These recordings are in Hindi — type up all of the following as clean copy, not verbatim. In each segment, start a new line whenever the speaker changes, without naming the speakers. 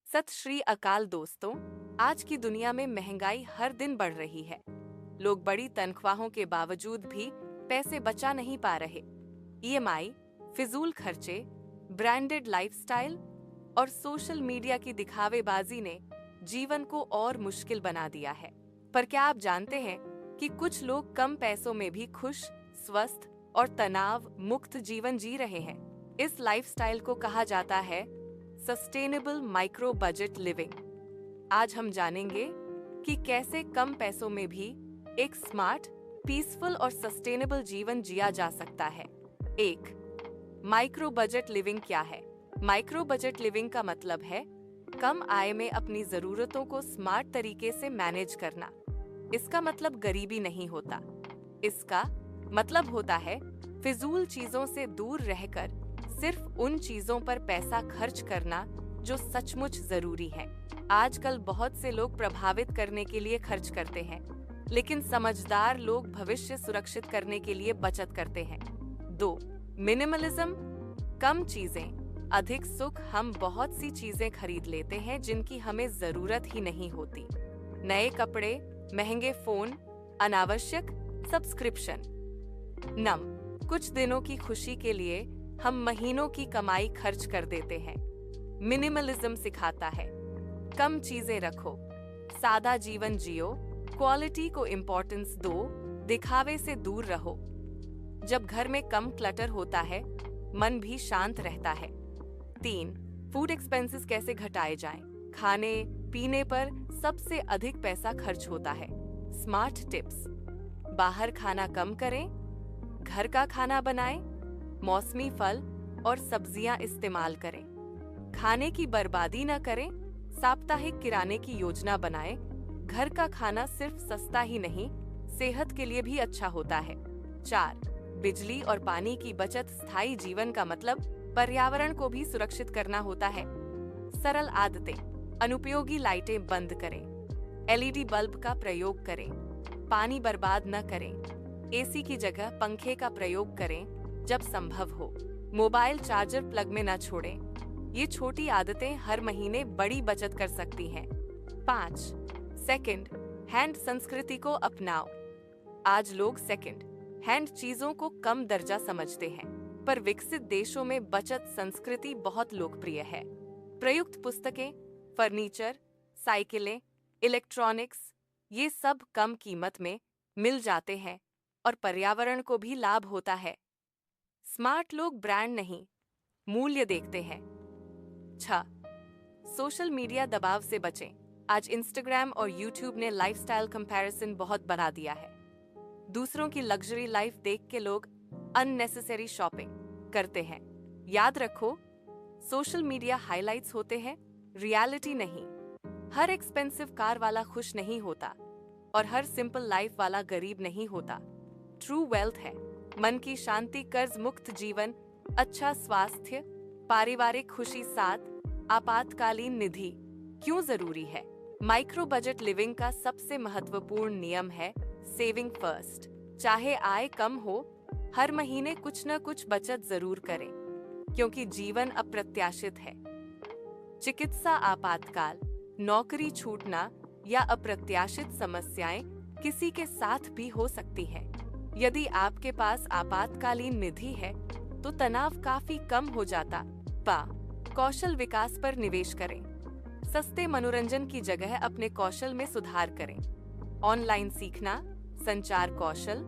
सत श्री अकाल दोस्तों। आज की दुनिया में महंगाई हर दिन बढ़ रही है। लोग बड़ी तनख्वाहों के बावजूद भी पैसे बचा नहीं पा रहे। ईएमआई, फिजूल खर्चे, ब्रांडेड लाइफस्टाइल और सोशल मीडिया की दिखावेबाजी ने जीवन को और मुश्किल बना दिया है। पर क्या आप जानते हैं कि कुछ लोग कम पैसों में भी खुश, स्वस्थ और तनाव मुक्त जीवन जी रहे हैं? इस लाइफस्टाइल को कहा जाता है सस्टेनेबल माइक्रो बजट लिविंग। आज हम जानेंगे कि कैसे कम पैसों में भी एक स्मार्ट, पीसफुल और सस्टेनेबल जीवन जिया जा सकता है। 1. माइक्रो बजट लिविंग क्या है? माइक्रो बजट लिविंग का मतलब है कम आय में अपनी जरूरतों को स्मार्ट तरीके से मैनेज करना। इसका मतलब गरीबी नहीं होता। इसका मतलब होता है फिजूल चीजों से दूर रहकर सिर्फ उन चीजों पर पैसा खर्च करना जो सचमुच जरूरी है। आजकल बहुत से लोग प्रभावित करने के लिए खर्च करते हैं, लेकिन समझदार लोग भविष्य सुरक्षित करने के लिए बचत करते हैं। 2. मिनिमलिज्म, कम चीजें, अधिक सुख। हम बहुत सी चीजें खरीद लेते हैं जिनकी हमें जरूरत ही नहीं होती। नए कपड़े, महंगे फोन, अनावश्यक सब्सक्रिप्शन। कुछ दिनों की खुशी के लिए हम महीनों की कमाई खर्च कर देते हैं। मिनिमलिज्म सिखाता है कम चीजें रखो, सादा जीवन जियो, क्वालिटी को इम्पोर्टेंस दो, दिखावे से दूर रहो। जब घर में कम क्लटर होता है, मन भी शांत रहता है। 3. फूड एक्सपेंसेस कैसे घटाए जाएं? खाने पीने पर सबसे अधिक पैसा खर्च होता है। स्मार्ट टिप्स: बाहर खाना कम करें, घर का खाना बनाएं, मौसमी फल और सब्जियां इस्तेमाल करें। खाने की बर्बादी न करें, साप्ताहिक किराने की योजना बनाएं। घर का खाना सिर्फ सस्ता ही नहीं, सेहत के लिए भी अच्छा होता है। 4. बिजली और पानी की बचत। स्थायी जीवन का मतलब पर्यावरण को भी सुरक्षित करना होता है। सरल आदतें: अनुपयोगी लाइटें बंद करें, एलईडी बल्ब का प्रयोग करें, पानी बर्बाद न करें, एसी की जगह पंखे का प्रयोग करें जब संभव हो, मोबाइल चार्जर प्लग में न छोड़ें। ये छोटी आदतें हर महीने बड़ी बचत कर सकती हैं। 5. सेकंड हैंड संस्कृति को अपनाओ। आज लोग सेकंड हैंड चीजों को कम दर्जा समझते हैं, पर विकसित देशों में बचत संस्कृति बहुत लोकप्रिय है। प्रयुक्त पुस्तकें, फर्नीचर, साइकिलें, इलेक्ट्रॉनिक्स, ये सब कम कीमत में मिल जाते हैं और पर्यावरण को भी लाभ होता है। स्मार्ट लोग ब्रांड नहीं, मूल्य देखते हैं। 6. सोशल मीडिया दबाव से बचें। आज इंस्टाग्राम और यूट्यूब ने लाइफस्टाइल कंपैरिजन बहुत बढ़ा दिया है। दूसरों की लग्जरी लाइफ देख के लोग अननेसेसरी शॉपिंग करते हैं। याद रखो, सोशल मीडिया हाइलाइट्स होते हैं, रियलिटी नहीं। हर एक्सपेंसिव कार वाला खुश नहीं होता और हर सिंपल लाइफ वाला गरीब नहीं होता। ट्रू वेल्थ है मन की शांति, कर्ज मुक्त जीवन, अच्छा स्वास्थ्य, पारिवारिक खुशी, साथ आपातकालीन निधि। क्यों जरूरी है? माइक्रो बजट लिविंग का सबसे महत्वपूर्ण नियम है सेविंग फर्स्ट। चाहे आय कम हो, हर महीने कुछ न कुछ बचत जरूर करें, क्योंकि जीवन अप्रत्याशित है। चिकित्सा आपातकाल, नौकरी छूटना या अप्रत्याशित समस्याएं किसी के साथ भी हो सकती है। यदि आपके पास आपातकालीन निधि है तो तनाव काफी कम हो जाता। कौशल विकास पर निवेश करें। सस्ते मनोरंजन की जगह अपने कौशल में सुधार करें। ऑनलाइन सीखना, संचार कौशल,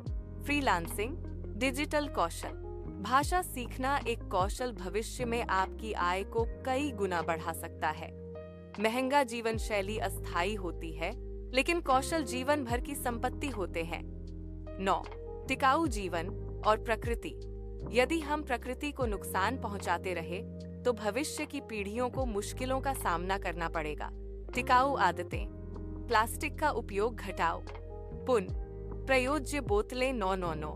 फ्रीलांसिंग, डिजिटल कौशल, भाषा सीखना एक कौशल भविष्य में आपकी आय को कई गुना बढ़ा सकता है। महंगा जीवन शैली अस्थायी होती है, लेकिन कौशल जीवन भर की संपत्ति होते हैं। 9. टिकाऊ जीवन और प्रकृति। यदि हम प्रकृति को नुकसान पहुंचाते रहे तो भविष्य की पीढ़ियों को मुश्किलों का सामना करना पड़ेगा। टिकाऊ आदतें: प्लास्टिक का उपयोग घटाओ, पुनः प्रयोज्य बोतलें 999,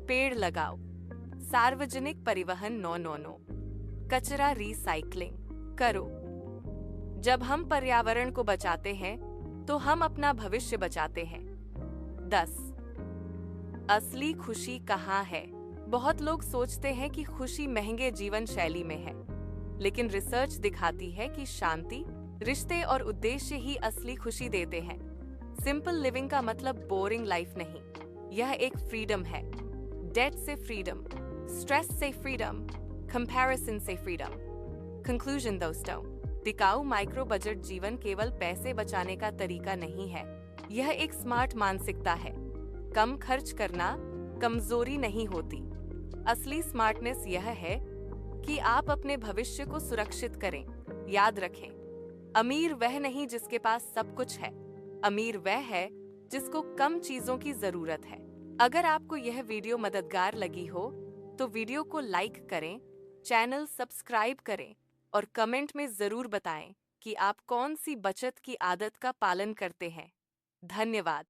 पेड़ लगाओ, सार्वजनिक परिवहन 999, कचरा रिसाइकलिंग करो। जब हम पर्यावरण को बचाते हैं तो हम अपना भविष्य बचाते हैं। 10. असली खुशी कहाँ है? बहुत लोग सोचते हैं कि खुशी महंगे जीवन शैली में है, लेकिन रिसर्च दिखाती है कि शांति, रिश्ते और उद्देश्य ही असली खुशी देते हैं। सिंपल लिविंग का मतलब बोरिंग लाइफ नहीं, यह एक फ्रीडम है। डेट से फ्रीडम, स्ट्रेस से फ्रीडम, कंपैरिजन से फ्रीडम। कंक्लूजन दोस्तों, टिकाऊ माइक्रो बजट जीवन केवल पैसे बचाने का तरीका नहीं है, यह एक स्मार्ट मानसिकता है। कम खर्च करना कमजोरी नहीं होती। असली स्मार्टनेस यह है कि आप अपने भविष्य को सुरक्षित करें। याद रखें, अमीर वह नहीं जिसके पास सब कुछ है, अमीर वह है जिसको कम चीजों की जरूरत है। अगर आपको यह वीडियो मददगार लगी हो तो वीडियो को लाइक करें, चैनल सब्सक्राइब करें और कमेंट में जरूर बताएं कि आप कौन सी बचत की आदत का पालन करते हैं। धन्यवाद।